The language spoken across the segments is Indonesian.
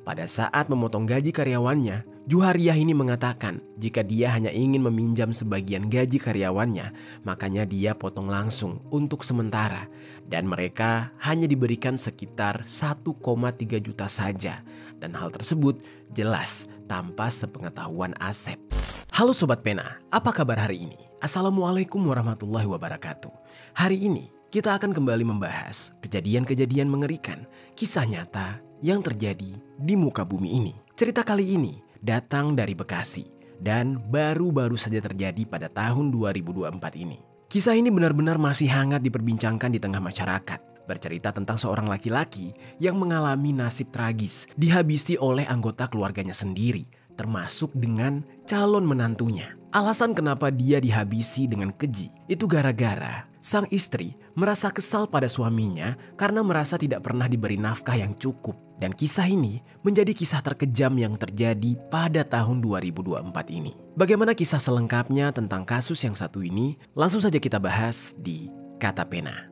Pada saat memotong gaji karyawannya, Juhariah ini mengatakan jika dia hanya ingin meminjam sebagian gaji karyawannya, makanya dia potong langsung untuk sementara. Dan mereka hanya diberikan sekitar 1,3 juta saja. Dan hal tersebut jelas tanpa sepengetahuan Asep. Halo Sobat Pena, apa kabar hari ini? Assalamualaikum warahmatullahi wabarakatuh. Hari ini kita akan kembali membahas kejadian-kejadian mengerikan, kisah nyata yang terjadi di muka bumi ini. Cerita kali ini datang dari Bekasi dan baru-baru saja terjadi pada tahun 2024 ini. Kisah ini benar-benar masih hangat diperbincangkan di tengah masyarakat. Bercerita tentang seorang laki-laki yang mengalami nasib tragis, dihabisi oleh anggota keluarganya sendiri, termasuk dengan calon menantunya. Alasan kenapa dia dihabisi dengan keji itu gara-gara sang istri merasa kesal pada suaminya karena merasa tidak pernah diberi nafkah yang cukup. Dan kisah ini menjadi kisah terkejam yang terjadi pada tahun 2024 ini. Bagaimana kisah selengkapnya tentang kasus yang satu ini? Langsung saja kita bahas di Kata Pena.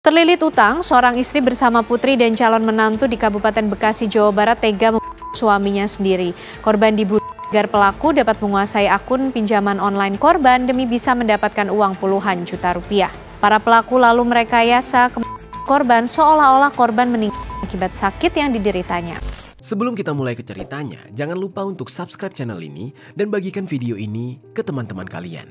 Terlilit utang, seorang istri bersama putri dan calon menantu di Kabupaten Bekasi, Jawa Barat tega membunuh suaminya sendiri. Korban dibunuh agar pelaku dapat menguasai akun pinjaman online korban demi bisa mendapatkan uang puluhan juta rupiah. Para pelaku lalu merekayasa korban seolah-olah korban meninggal akibat sakit yang dideritanya. Sebelum kita mulai ke ceritanya, jangan lupa untuk subscribe channel ini dan bagikan video ini ke teman-teman kalian.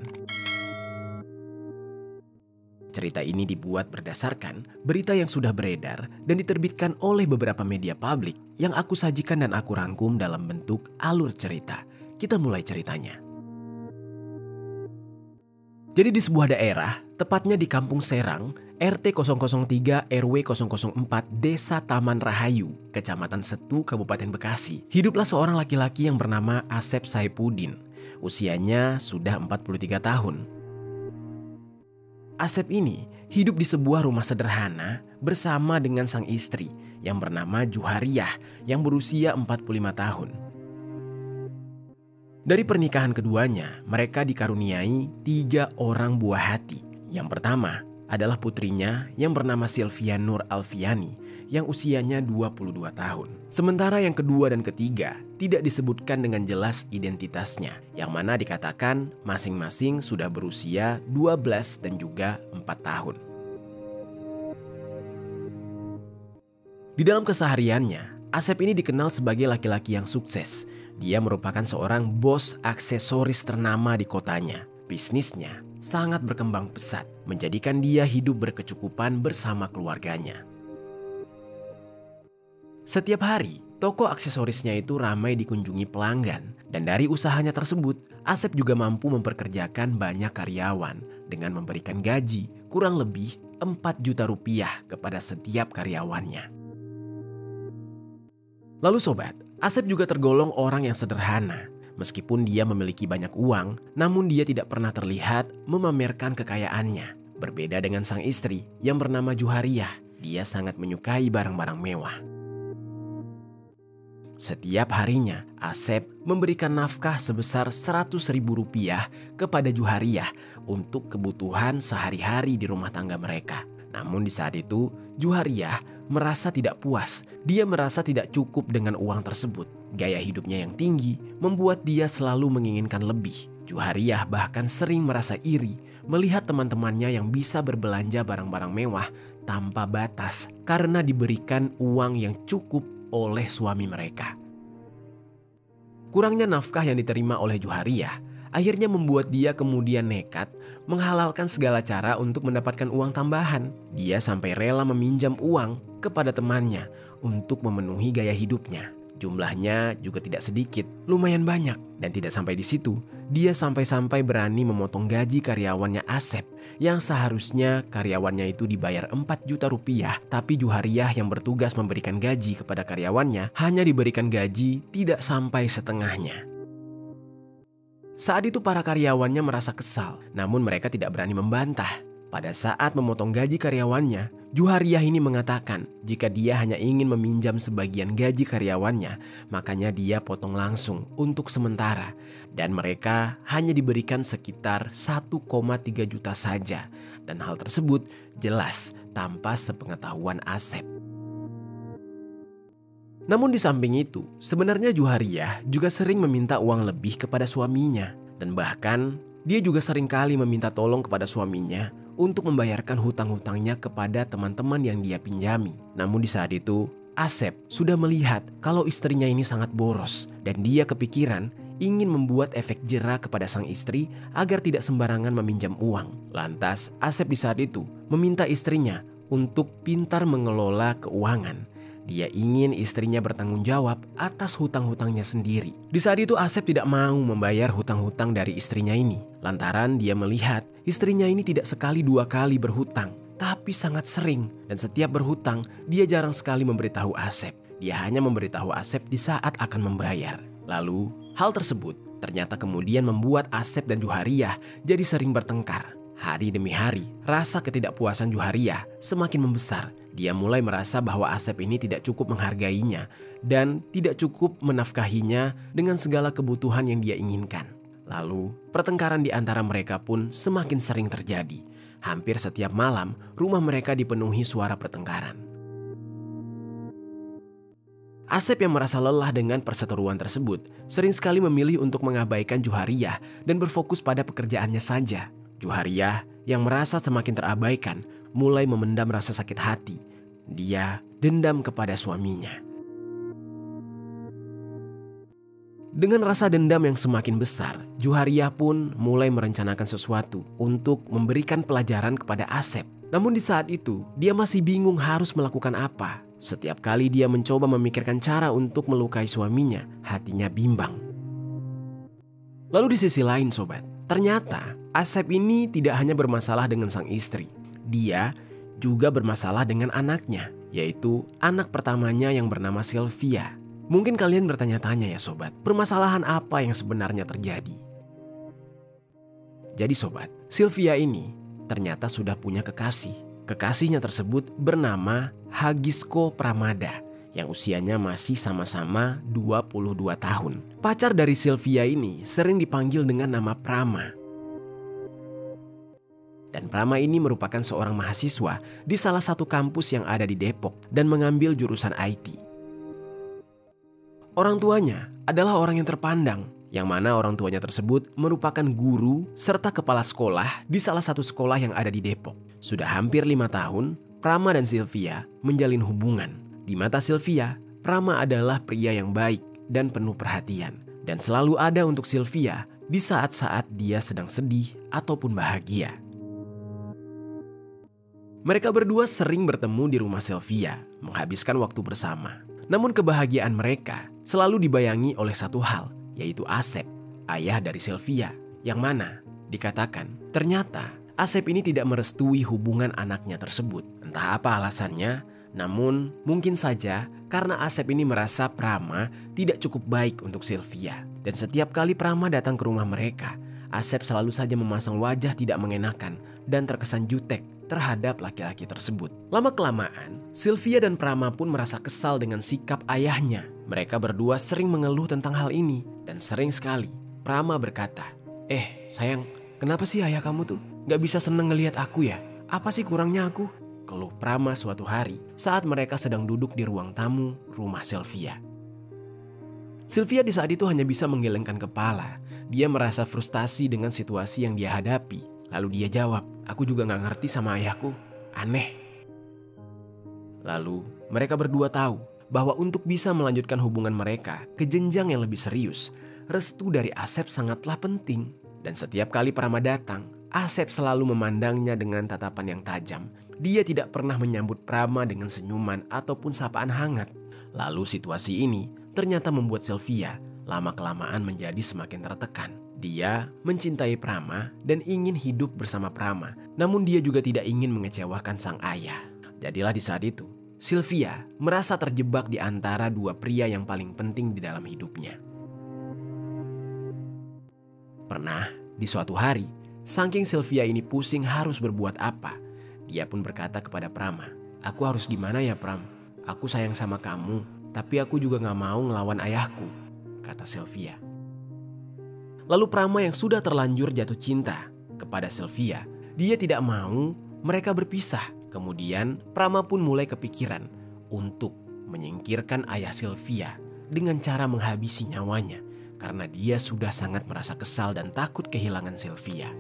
Cerita ini dibuat berdasarkan berita yang sudah beredar dan diterbitkan oleh beberapa media publik yang aku sajikan dan aku rangkum dalam bentuk alur cerita. Kita mulai ceritanya. Jadi di sebuah daerah, tepatnya di Kampung Serang, RT 003 RW 004 Desa Taman Rahayu, Kecamatan Setu, Kabupaten Bekasi, hiduplah seorang laki-laki yang bernama Asep Saipuddin. Usianya sudah 43 tahun. Asep ini hidup di sebuah rumah sederhana bersama dengan sang istri yang bernama Juhariah yang berusia 45 tahun. Dari pernikahan keduanya, mereka dikaruniai 3 orang buah hati. Yang pertama adalah putrinya yang bernama Sylvia Nur Alfiani yang usianya 22 tahun. Sementara yang kedua dan ketiga tidak disebutkan dengan jelas identitasnya, yang mana dikatakan masing-masing sudah berusia 12 dan juga 4 tahun. Di dalam kesehariannya, Asep ini dikenal sebagai laki-laki yang sukses. Dia merupakan seorang bos aksesoris ternama di kotanya. Bisnisnya sangat berkembang pesat, menjadikan dia hidup berkecukupan bersama keluarganya. Setiap hari, toko aksesorisnya itu ramai dikunjungi pelanggan. Dan dari usahanya tersebut, Asep juga mampu memperkerjakan banyak karyawan dengan memberikan gaji kurang lebih 4 juta rupiah kepada setiap karyawannya. Lalu sobat, Asep juga tergolong orang yang sederhana. Meskipun dia memiliki banyak uang, namun dia tidak pernah terlihat memamerkan kekayaannya. Berbeda dengan sang istri yang bernama Juhariah, dia sangat menyukai barang-barang mewah. Setiap harinya, Asep memberikan nafkah sebesar 100.000 rupiah kepada Juhariah untuk kebutuhan sehari-hari di rumah tangga mereka. Namun di saat itu, Juhariah merasa tidak puas. Dia merasa tidak cukup dengan uang tersebut. Gaya hidupnya yang tinggi membuat dia selalu menginginkan lebih. Juhariah bahkan sering merasa iri melihat teman-temannya yang bisa berbelanja barang-barang mewah tanpa batas karena diberikan uang yang cukup oleh suami mereka. Kurangnya nafkah yang diterima oleh Juhariah akhirnya membuat dia kemudian nekat menghalalkan segala cara untuk mendapatkan uang tambahan. Dia sampai rela meminjam uang kepada temannya untuk memenuhi gaya hidupnya. Jumlahnya juga tidak sedikit, lumayan banyak. Dan tidak sampai di situ, dia sampai-sampai berani memotong gaji karyawannya Asep yang seharusnya karyawannya itu dibayar 4 juta rupiah. Tapi Juhariah yang bertugas memberikan gaji kepada karyawannya hanya diberikan gaji tidak sampai setengahnya. Saat itu para karyawannya merasa kesal, namun mereka tidak berani membantah. Pada saat memotong gaji karyawannya, Juhariah ini mengatakan jika dia hanya ingin meminjam sebagian gaji karyawannya, makanya dia potong langsung untuk sementara. Dan mereka hanya diberikan sekitar 1,3 juta saja. Dan hal tersebut jelas tanpa sepengetahuan Asep. Namun di samping itu, sebenarnya Juhariah juga sering meminta uang lebih kepada suaminya. Dan bahkan dia juga sering kali meminta tolong kepada suaminya untuk membayarkan hutang-hutangnya kepada teman-teman yang dia pinjami. Namun di saat itu, Asep sudah melihat kalau istrinya ini sangat boros dan dia kepikiran ingin membuat efek jera kepada sang istri agar tidak sembarangan meminjam uang. Lantas, Asep di saat itu meminta istrinya untuk pintar mengelola keuangan. Dia ingin istrinya bertanggung jawab atas hutang-hutangnya sendiri. Di saat itu Asep tidak mau membayar hutang-hutang dari istrinya ini. Lantaran dia melihat istrinya ini tidak sekali dua kali berhutang, tapi sangat sering. Dan setiap berhutang, dia jarang sekali memberitahu Asep. Dia hanya memberitahu Asep di saat akan membayar. Lalu, hal tersebut ternyata kemudian membuat Asep dan Juhariah jadi sering bertengkar. Hari demi hari, rasa ketidakpuasan Juhariah semakin membesar. Dia mulai merasa bahwa Asep ini tidak cukup menghargainya dan tidak cukup menafkahinya dengan segala kebutuhan yang dia inginkan. Lalu, pertengkaran di antara mereka pun semakin sering terjadi. Hampir setiap malam, rumah mereka dipenuhi suara pertengkaran. Asep yang merasa lelah dengan perseteruan tersebut, sering sekali memilih untuk mengabaikan Juhariah dan berfokus pada pekerjaannya saja. Juhariah yang merasa semakin terabaikan mulai memendam rasa sakit hati. Dia dendam kepada suaminya. Dengan rasa dendam yang semakin besar, Juhariah pun mulai merencanakan sesuatu untuk memberikan pelajaran kepada Asep. Namun di saat itu, dia masih bingung harus melakukan apa. Setiap kali dia mencoba memikirkan cara untuk melukai suaminya, hatinya bimbang. Lalu di sisi lain sobat, ternyata Asep ini tidak hanya bermasalah dengan sang istri. Dia juga bermasalah dengan anaknya, yaitu anak pertamanya yang bernama Sylvia. Mungkin kalian bertanya-tanya ya sobat, permasalahan apa yang sebenarnya terjadi? Jadi sobat, Sylvia ini ternyata sudah punya kekasih. Kekasihnya tersebut bernama Hagisko Pramada yang usianya masih sama-sama 22 tahun. Pacar dari Sylvia ini sering dipanggil dengan nama Prama. Dan Prama ini merupakan seorang mahasiswa di salah satu kampus yang ada di Depok dan mengambil jurusan IT. Orang tuanya adalah orang yang terpandang, yang mana orang tuanya tersebut merupakan guru serta kepala sekolah di salah satu sekolah yang ada di Depok. Sudah hampir 5 tahun, Prama dan Sylvia menjalin hubungan. Di mata Sylvia, Prama adalah pria yang baik dan penuh perhatian, dan selalu ada untuk Sylvia di saat-saat dia sedang sedih ataupun bahagia. Mereka berdua sering bertemu di rumah Sylvia, menghabiskan waktu bersama. Namun kebahagiaan mereka selalu dibayangi oleh satu hal, yaitu Asep, ayah dari Sylvia. Yang mana dikatakan ternyata Asep ini tidak merestui hubungan anaknya tersebut. Entah apa alasannya, namun mungkin saja karena Asep ini merasa Prama tidak cukup baik untuk Sylvia. Dan setiap kali Prama datang ke rumah mereka, Asep selalu saja memasang wajah tidak mengenakan dan terkesan jutek terhadap laki-laki tersebut. Lama-kelamaan, Sylvia dan Prama pun merasa kesal dengan sikap ayahnya. Mereka berdua sering mengeluh tentang hal ini. Dan sering sekali, Prama berkata, sayang, kenapa sih ayah kamu tuh gak bisa seneng ngelihat aku ya? Apa sih kurangnya aku? Keluh Prama suatu hari saat mereka sedang duduk di ruang tamu rumah Sylvia. Sylvia di saat itu hanya bisa menggelengkan kepala. Dia merasa frustasi dengan situasi yang dia hadapi. Lalu dia jawab, aku juga gak ngerti sama ayahku, aneh. Lalu mereka berdua tahu bahwa untuk bisa melanjutkan hubungan mereka ke jenjang yang lebih serius, restu dari Asep sangatlah penting. Dan setiap kali Prama datang, Asep selalu memandangnya dengan tatapan yang tajam. Dia tidak pernah menyambut Prama dengan senyuman ataupun sapaan hangat. Lalu situasi ini ternyata membuat Sylvia lama-kelamaan menjadi semakin tertekan. Dia mencintai Prama dan ingin hidup bersama Prama. Namun dia juga tidak ingin mengecewakan sang ayah. Jadilah di saat itu, Sylvia merasa terjebak di antara dua pria yang paling penting di dalam hidupnya. Pernah di suatu hari, saking Sylvia ini pusing harus berbuat apa, dia pun berkata kepada Prama, Aku harus gimana ya Pram? Aku sayang sama kamu, tapi aku juga gak mau ngelawan ayahku, kata Sylvia. Lalu Prama yang sudah terlanjur jatuh cinta kepada Sylvia, dia tidak mau mereka berpisah. Kemudian Prama pun mulai kepikiran untuk menyingkirkan ayah Sylvia dengan cara menghabisi nyawanya karena dia sudah sangat merasa kesal dan takut kehilangan Sylvia.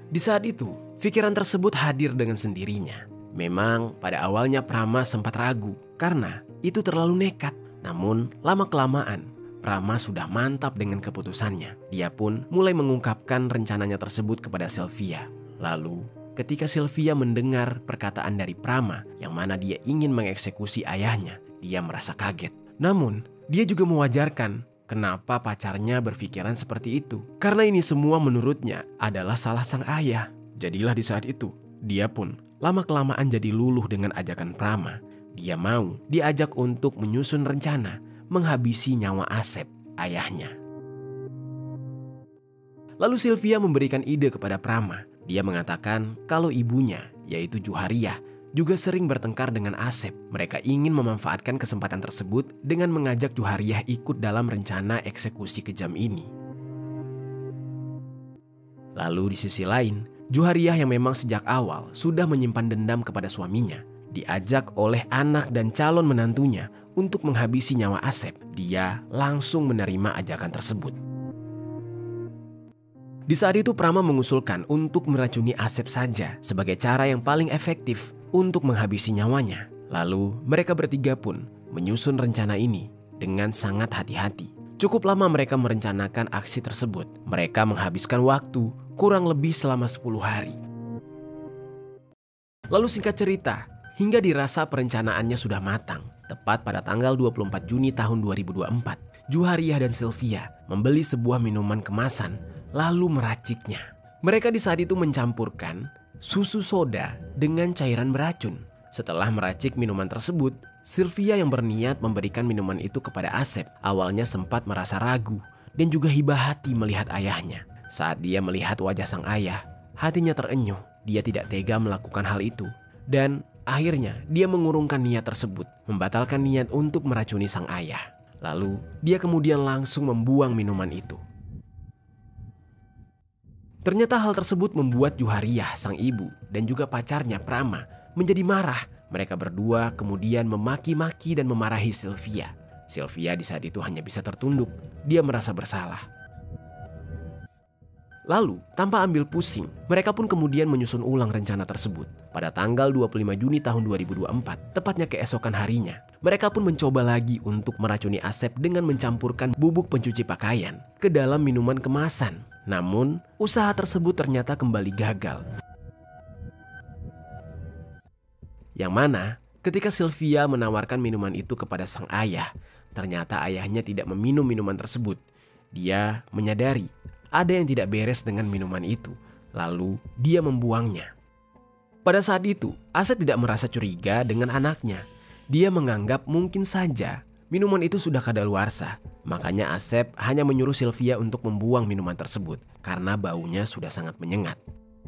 Di saat itu, pikiran tersebut hadir dengan sendirinya. Memang pada awalnya Prama sempat ragu karena itu terlalu nekat. Namun lama-kelamaan Prama sudah mantap dengan keputusannya. Dia pun mulai mengungkapkan rencananya tersebut kepada Sylvia. Lalu ketika Sylvia mendengar perkataan dari Prama yang mana dia ingin mengeksekusi ayahnya, dia merasa kaget. Namun dia juga mewajarkan kenapa pacarnya berpikiran seperti itu. Karena ini semua menurutnya adalah salah sang ayah. Jadilah di saat itu, dia pun lama-kelamaan jadi luluh dengan ajakan Prama. Dia mau diajak untuk menyusun rencana menghabisi nyawa Asep, ayahnya. Lalu Sylvia memberikan ide kepada Prama. Dia mengatakan kalau ibunya, yaitu Juhariah, juga sering bertengkar dengan Asep. Mereka ingin memanfaatkan kesempatan tersebut dengan mengajak Juhariah ikut dalam rencana eksekusi kejam ini. Lalu di sisi lain, Juhariah yang memang sejak awal sudah menyimpan dendam kepada suaminya, diajak oleh anak dan calon menantunya untuk menghabisi nyawa Asep. Dia langsung menerima ajakan tersebut. Di saat itu Prama mengusulkan untuk meracuni Asep saja sebagai cara yang paling efektif untuk menghabisi nyawanya. Lalu mereka bertiga pun menyusun rencana ini dengan sangat hati-hati. Cukup lama mereka merencanakan aksi tersebut. Mereka menghabiskan waktu kurang lebih selama 10 hari. Lalu singkat cerita, hingga dirasa perencanaannya sudah matang. Tepat pada tanggal 24 Juni tahun 2024, Juhariah dan Sylvia membeli sebuah minuman kemasan lalu meraciknya. Mereka di saat itu mencampurkan susu soda dengan cairan beracun. Setelah meracik minuman tersebut, Sylvia yang berniat memberikan minuman itu kepada Asep awalnya sempat merasa ragu dan juga hibah hati melihat ayahnya. Saat dia melihat wajah sang ayah, hatinya terenyuh. Dia tidak tega melakukan hal itu dan akhirnya dia mengurungkan niat tersebut, membatalkan niat untuk meracuni sang ayah. Lalu dia kemudian langsung membuang minuman itu. Ternyata hal tersebut membuat Juhariah, sang ibu, dan juga pacarnya Prama menjadi marah. Mereka berdua kemudian memaki-maki dan memarahi Sylvia. Sylvia di saat itu hanya bisa tertunduk. Dia merasa bersalah. Lalu, tanpa ambil pusing, mereka pun kemudian menyusun ulang rencana tersebut. Pada tanggal 25 Juni tahun 2024, tepatnya keesokan harinya, mereka pun mencoba lagi untuk meracuni Asep dengan mencampurkan bubuk pencuci pakaian ke dalam minuman kemasan. Namun, usaha tersebut ternyata kembali gagal. Yang mana, ketika Sylvia menawarkan minuman itu kepada sang ayah, ternyata ayahnya tidak meminum minuman tersebut. Dia menyadari ada yang tidak beres dengan minuman itu, lalu dia membuangnya. Pada saat itu, Asep tidak merasa curiga dengan anaknya. Dia menganggap mungkin saja minuman itu sudah kadaluarsa. Makanya Asep hanya menyuruh Sylvia untuk membuang minuman tersebut karena baunya sudah sangat menyengat.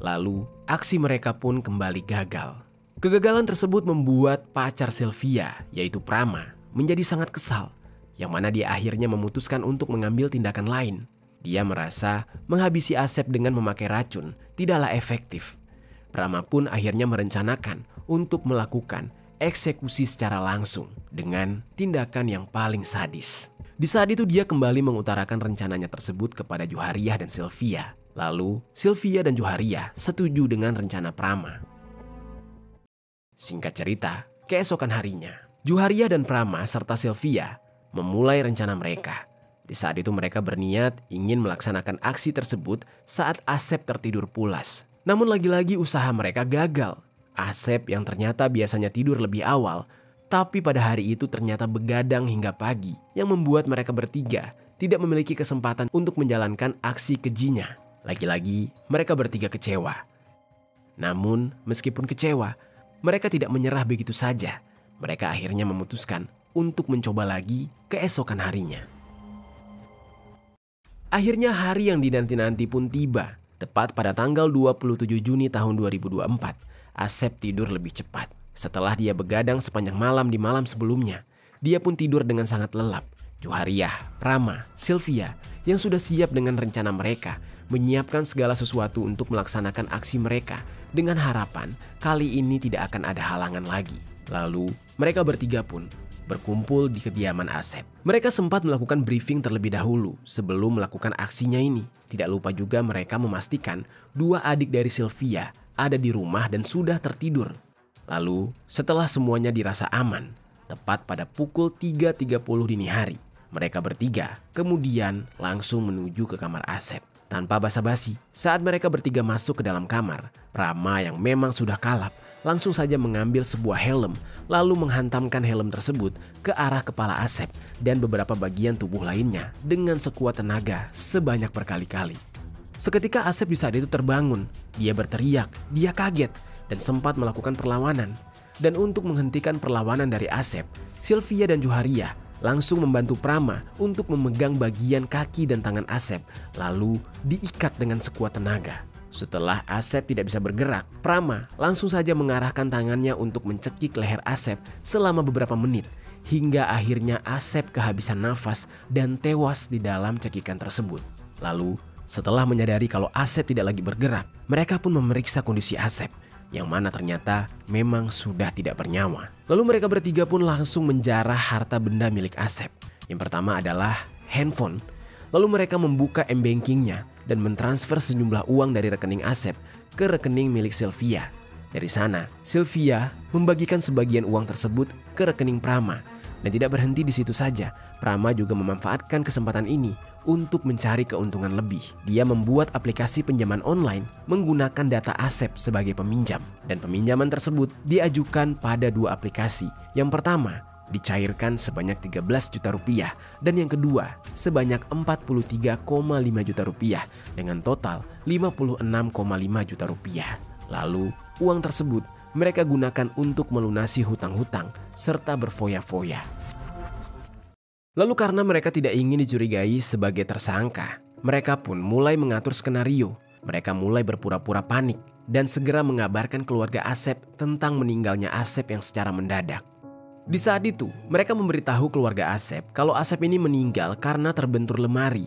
Lalu aksi mereka pun kembali gagal. Kegagalan tersebut membuat pacar Sylvia, yaitu Prama, menjadi sangat kesal. Yang mana dia akhirnya memutuskan untuk mengambil tindakan lain. Dia merasa menghabisi Asep dengan memakai racun tidaklah efektif. Prama pun akhirnya merencanakan untuk melakukan eksekusi secara langsung dengan tindakan yang paling sadis. Di saat itu dia kembali mengutarakan rencananya tersebut kepada Juhariah dan Sylvia. Lalu Sylvia dan Juhariah setuju dengan rencana Prama. Singkat cerita, keesokan harinya, Juhariah dan Prama serta Sylvia memulai rencana mereka. Di saat itu mereka berniat ingin melaksanakan aksi tersebut saat Asep tertidur pulas. Namun lagi-lagi usaha mereka gagal. Asep yang ternyata biasanya tidur lebih awal, tapi pada hari itu ternyata begadang hingga pagi, yang membuat mereka bertiga tidak memiliki kesempatan untuk menjalankan aksi kejinya. Lagi-lagi mereka bertiga kecewa. Namun meskipun kecewa, mereka tidak menyerah begitu saja. Mereka akhirnya memutuskan untuk mencoba lagi keesokan harinya. Akhirnya hari yang dinanti-nanti pun tiba. Tepat pada tanggal 27 Juni tahun 2024, Asep tidur lebih cepat. Setelah dia begadang sepanjang malam di malam sebelumnya, dia pun tidur dengan sangat lelap. Juhariah, Prama, Sylvia yang sudah siap dengan rencana mereka menyiapkan segala sesuatu untuk melaksanakan aksi mereka dengan harapan kali ini tidak akan ada halangan lagi. Lalu mereka bertiga pun berkumpul di kediaman Asep. Mereka sempat melakukan briefing terlebih dahulu sebelum melakukan aksinya ini. Tidak lupa juga mereka memastikan 2 adik dari Sylvia ada di rumah dan sudah tertidur. Lalu setelah semuanya dirasa aman, tepat pada pukul 3.30 dini hari, mereka bertiga kemudian langsung menuju ke kamar Asep. Tanpa basa-basi, saat mereka bertiga masuk ke dalam kamar, Prama yang memang sudah kalap langsung saja mengambil sebuah helm lalu menghantamkan helm tersebut ke arah kepala Asep dan beberapa bagian tubuh lainnya dengan sekuat tenaga sebanyak berkali-kali. Seketika Asep di saat itu terbangun, dia berteriak, dia kaget dan sempat melakukan perlawanan. Dan untuk menghentikan perlawanan dari Asep, Sylvia dan Juhariah langsung membantu Prama untuk memegang bagian kaki dan tangan Asep lalu diikat dengan sekuat tenaga. Setelah Asep tidak bisa bergerak, Prama langsung saja mengarahkan tangannya untuk mencekik leher Asep selama beberapa menit hingga akhirnya Asep kehabisan nafas dan tewas di dalam cekikan tersebut. Lalu setelah menyadari kalau Asep tidak lagi bergerak, mereka pun memeriksa kondisi Asep yang mana ternyata memang sudah tidak bernyawa. Lalu mereka bertiga pun langsung menjarah harta benda milik Asep. Yang pertama adalah handphone. Lalu mereka membuka m-bankingnya dan mentransfer sejumlah uang dari rekening Asep ke rekening milik Sylvia. Dari sana, Sylvia membagikan sebagian uang tersebut ke rekening Prama. Dan tidak berhenti di situ saja, Prama juga memanfaatkan kesempatan ini untuk mencari keuntungan lebih. Dia membuat aplikasi pinjaman online menggunakan data Asep sebagai peminjam. Dan peminjaman tersebut diajukan pada 2 aplikasi. Yang pertama, dicairkan sebanyak 13 juta rupiah dan yang kedua sebanyak 43,5 juta rupiah dengan total 56,5 juta rupiah. Lalu uang tersebut mereka gunakan untuk melunasi hutang-hutang serta berfoya-foya. Lalu karena mereka tidak ingin dicurigai sebagai tersangka, mereka pun mulai mengatur skenario. Mereka mulai berpura-pura panik dan segera mengabarkan keluarga Asep tentang meninggalnya Asep yang secara mendadak. Di saat itu, mereka memberitahu keluarga Asep kalau Asep ini meninggal karena terbentur lemari.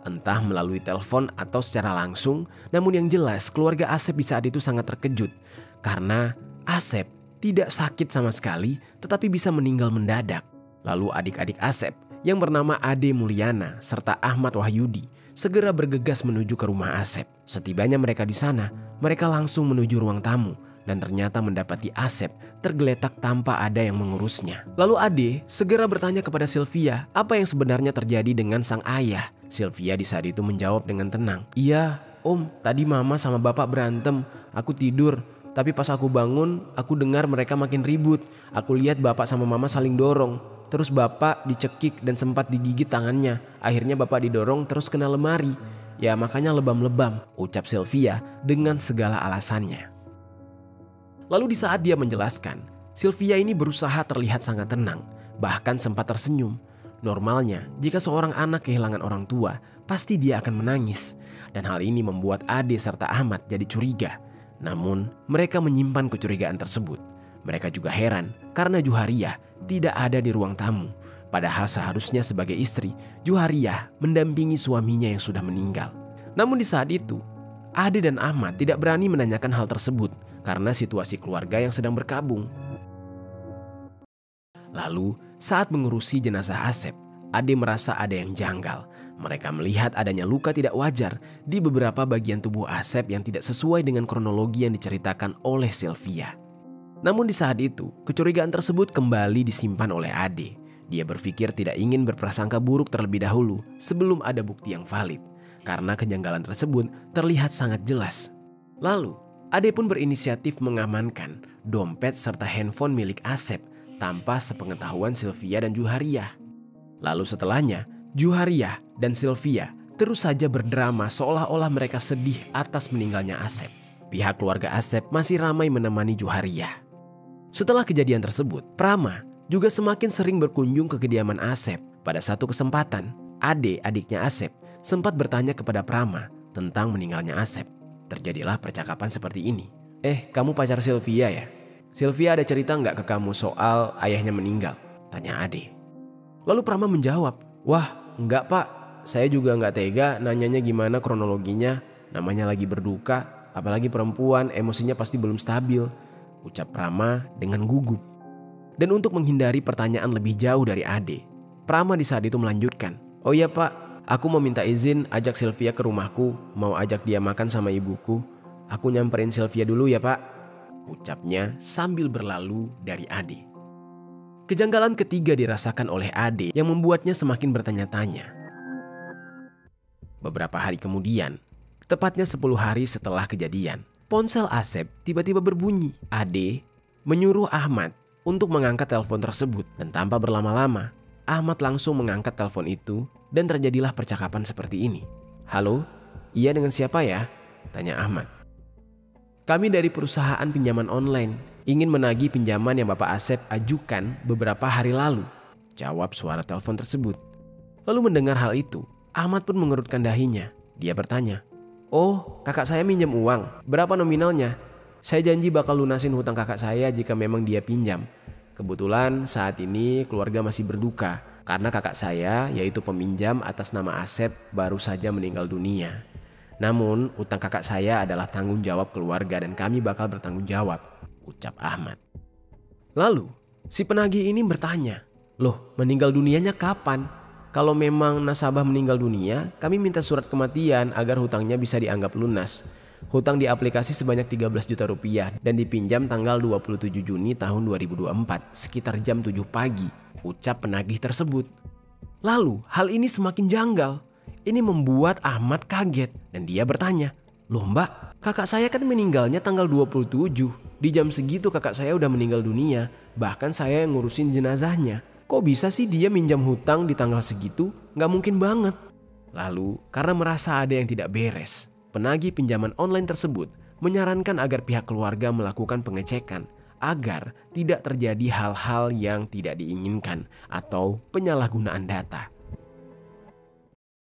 Entah melalui telepon atau secara langsung, namun yang jelas keluarga Asep di saat itu sangat terkejut. Karena Asep tidak sakit sama sekali tetapi bisa meninggal mendadak. Lalu adik-adik Asep yang bernama Ade Mulyana serta Ahmad Wahyudi segera bergegas menuju ke rumah Asep. Setibanya mereka di sana, mereka langsung menuju ruang tamu. Dan ternyata mendapati Asep tergeletak tanpa ada yang mengurusnya. Lalu Ade segera bertanya kepada Sylvia apa yang sebenarnya terjadi dengan sang ayah. Sylvia di saat itu menjawab dengan tenang, "Iya om, tadi mama sama bapak berantem, aku tidur. Tapi pas aku bangun, aku dengar mereka makin ribut. Aku lihat bapak sama mama saling dorong. Terus bapak dicekik dan sempat digigit tangannya. Akhirnya bapak didorong terus kena lemari. Ya makanya lebam-lebam," ucap Sylvia dengan segala alasannya. Lalu di saat dia menjelaskan, Sylvia ini berusaha terlihat sangat tenang, bahkan sempat tersenyum. Normalnya, jika seorang anak kehilangan orang tua, pasti dia akan menangis. Dan hal ini membuat Ade serta Ahmad jadi curiga. Namun, mereka menyimpan kecurigaan tersebut. Mereka juga heran karena Juhariah tidak ada di ruang tamu. Padahal seharusnya sebagai istri, Juhariah mendampingi suaminya yang sudah meninggal. Namun di saat itu, Ade dan Ahmad tidak berani menanyakan hal tersebut karena situasi keluarga yang sedang berkabung. Lalu saat mengurusi jenazah Asep, Ade merasa ada yang janggal. Mereka melihat adanya luka tidak wajar di beberapa bagian tubuh Asep yang tidak sesuai dengan kronologi yang diceritakan oleh Sylvia. Namun di saat itu, kecurigaan tersebut kembali disimpan oleh Ade. Dia berpikir tidak ingin berprasangka buruk terlebih dahulu sebelum ada bukti yang valid. Karena kejanggalan tersebut terlihat sangat jelas. Lalu, Ade pun berinisiatif mengamankan dompet serta handphone milik Asep tanpa sepengetahuan Sylvia dan Juhariah. Lalu setelahnya, Juhariah dan Sylvia terus saja berdrama seolah-olah mereka sedih atas meninggalnya Asep. Pihak keluarga Asep masih ramai menemani Juhariah. Setelah kejadian tersebut, Prama juga semakin sering berkunjung ke kediaman Asep. Pada satu kesempatan, Ade, adiknya Asep, sempat bertanya kepada Prama tentang meninggalnya Asep. Terjadilah percakapan seperti ini. Kamu pacar Sylvia ya? Sylvia ada cerita nggak ke kamu soal ayahnya meninggal? Tanya Ade. Lalu Prama menjawab, wah enggak pak, saya juga nggak tega nanyanya gimana kronologinya. Namanya lagi berduka, apalagi perempuan emosinya pasti belum stabil, ucap Prama dengan gugup. Dan untuk menghindari pertanyaan lebih jauh dari Ade, Prama di saat itu melanjutkan, oh iya pak, aku mau minta izin ajak Sylvia ke rumahku, mau ajak dia makan sama ibuku. Aku nyamperin Sylvia dulu ya pak, ucapnya sambil berlalu dari Ade. Kejanggalan ketiga dirasakan oleh Ade yang membuatnya semakin bertanya-tanya. Beberapa hari kemudian, tepatnya 10 hari setelah kejadian, ponsel Asep tiba-tiba berbunyi. Ade menyuruh Ahmad untuk mengangkat telepon tersebut dan tanpa berlama-lama, Ahmad langsung mengangkat telepon itu dan terjadilah percakapan seperti ini. Halo, iya dengan siapa ya? Tanya Ahmad. Kami dari perusahaan pinjaman online, ingin menagih pinjaman yang Bapak Asep ajukan beberapa hari lalu, jawab suara telepon tersebut. Lalu mendengar hal itu, Ahmad pun mengerutkan dahinya. Dia bertanya, oh kakak saya minjem uang, berapa nominalnya? Saya janji bakal lunasin hutang kakak saya jika memang dia pinjam. Kebetulan saat ini keluarga masih berduka karena kakak saya yaitu peminjam atas nama Asep baru saja meninggal dunia. Namun utang kakak saya adalah tanggung jawab keluarga dan kami bakal bertanggung jawab, ucap Ahmad. Lalu si penagih ini bertanya, loh meninggal dunianya kapan? Kalau memang nasabah meninggal dunia, kami minta surat kematian agar hutangnya bisa dianggap lunas. Hutang di aplikasi sebanyak 13 juta rupiah dan dipinjam tanggal 27 Juni tahun 2024 sekitar jam 7 pagi, ucap penagih tersebut. Lalu hal ini semakin janggal. Ini membuat Ahmad kaget dan dia bertanya, loh mbak, kakak saya kan meninggalnya tanggal 27. Di jam segitu kakak saya udah meninggal dunia, bahkan saya yang ngurusin jenazahnya. Kok bisa sih dia minjam hutang di tanggal segitu? Nggak mungkin banget. Lalu karena merasa ada yang tidak beres, penagih pinjaman online tersebut menyarankan agar pihak keluarga melakukan pengecekan agar tidak terjadi hal-hal yang tidak diinginkan atau penyalahgunaan data.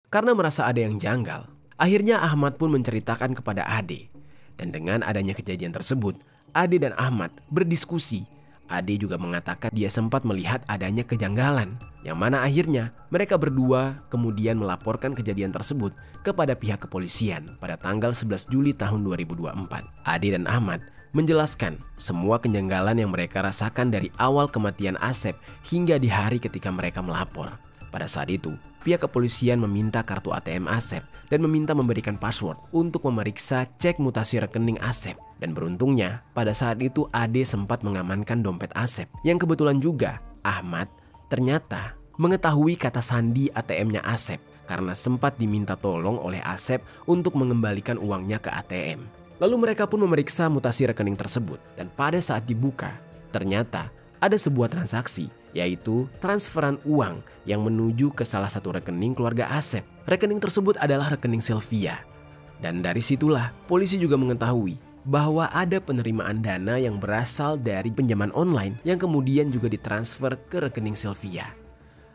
Karena merasa ada yang janggal, akhirnya Ahmad pun menceritakan kepada Ade. Dan dengan adanya kejadian tersebut, Ade dan Ahmad berdiskusi. Ade juga mengatakan dia sempat melihat adanya kejanggalan, yang mana akhirnya mereka berdua kemudian melaporkan kejadian tersebut kepada pihak kepolisian pada tanggal 11 Juli tahun 2024. Ade dan Ahmad menjelaskan semua kejanggalan yang mereka rasakan dari awal kematian Asep hingga di hari ketika mereka melapor. Pada saat itu, pihak kepolisian meminta kartu ATM Asep dan meminta memberikan password untuk memeriksa cek mutasi rekening Asep. Dan beruntungnya, pada saat itu Ade sempat mengamankan dompet Asep. Yang kebetulan juga, Ahmad ternyata mengetahui kata sandi ATM-nya Asep karena sempat diminta tolong oleh Asep untuk mengembalikan uangnya ke ATM. Lalu mereka pun memeriksa mutasi rekening tersebut dan pada saat dibuka, ternyata ada sebuah transaksi, yaitu transferan uang yang menuju ke salah satu rekening keluarga Asep. Rekening tersebut adalah rekening Sylvia. Dan dari situlah polisi juga mengetahui bahwa ada penerimaan dana yang berasal dari pinjaman online yang kemudian juga ditransfer ke rekening Sylvia.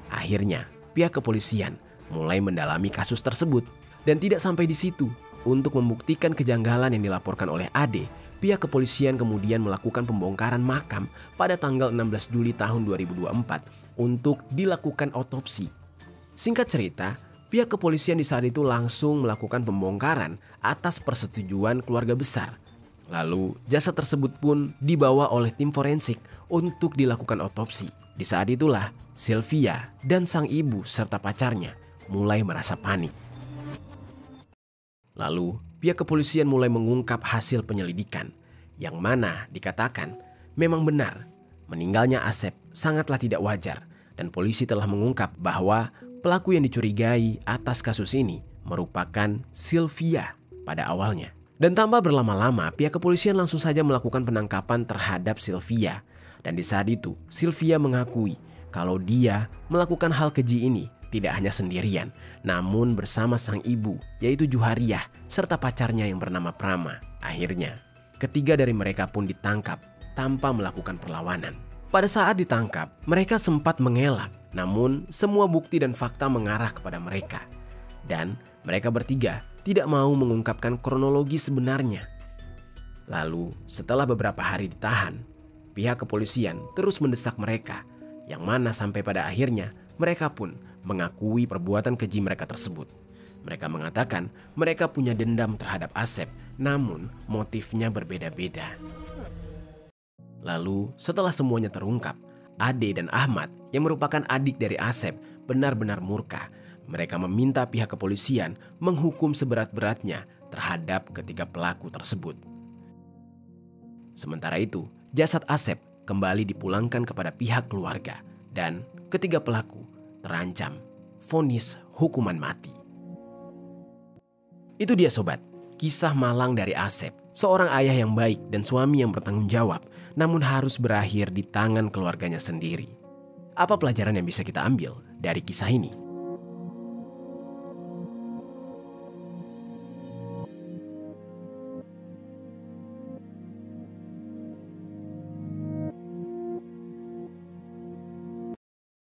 Akhirnya pihak kepolisian mulai mendalami kasus tersebut dan tidak sampai di situ. Untuk membuktikan kejanggalan yang dilaporkan oleh Ade, pihak kepolisian kemudian melakukan pembongkaran makam pada tanggal 16 Juli tahun 2024 untuk dilakukan otopsi. Singkat cerita, pihak kepolisian di saat itu langsung melakukan pembongkaran atas persetujuan keluarga besar. Lalu jasad tersebut pun dibawa oleh tim forensik untuk dilakukan otopsi. Di saat itulah Sylvia dan sang ibu serta pacarnya mulai merasa panik. Lalu pihak kepolisian mulai mengungkap hasil penyelidikan yang mana dikatakan memang benar meninggalnya Asep sangatlah tidak wajar dan polisi telah mengungkap bahwa pelaku yang dicurigai atas kasus ini merupakan Sylvia pada awalnya. Dan tanpa berlama-lama pihak kepolisian langsung saja melakukan penangkapan terhadap Sylvia. Dan di saat itu Sylvia mengakui kalau dia melakukan hal keji ini tidak hanya sendirian, namun bersama sang ibu, yaitu Juhariah, serta pacarnya yang bernama Prama. Akhirnya, ketiga dari mereka pun ditangkap tanpa melakukan perlawanan. Pada saat ditangkap, mereka sempat mengelak, namun semua bukti dan fakta mengarah kepada mereka. Dan mereka bertiga tidak mau mengungkapkan kronologi sebenarnya. Lalu setelah beberapa hari ditahan, pihak kepolisian terus mendesak mereka, yang mana sampai pada akhirnya mereka pun mengakui perbuatan keji mereka tersebut. Mereka mengatakan mereka punya dendam terhadap Asep, namun motifnya berbeda-beda. Lalu setelah semuanya terungkap, Ade dan Ahmad yang merupakan adik dari Asep benar-benar murka. Mereka meminta pihak kepolisian menghukum seberat-beratnya terhadap ketiga pelaku tersebut. Sementara itu, jasad Asep kembali dipulangkan kepada pihak keluarga dan ketiga pelaku terancam vonis hukuman mati. Itu dia sobat, kisah malang dari Asep, seorang ayah yang baik dan suami yang bertanggung jawab, namun harus berakhir di tangan keluarganya sendiri. Apa pelajaran yang bisa kita ambil dari kisah ini?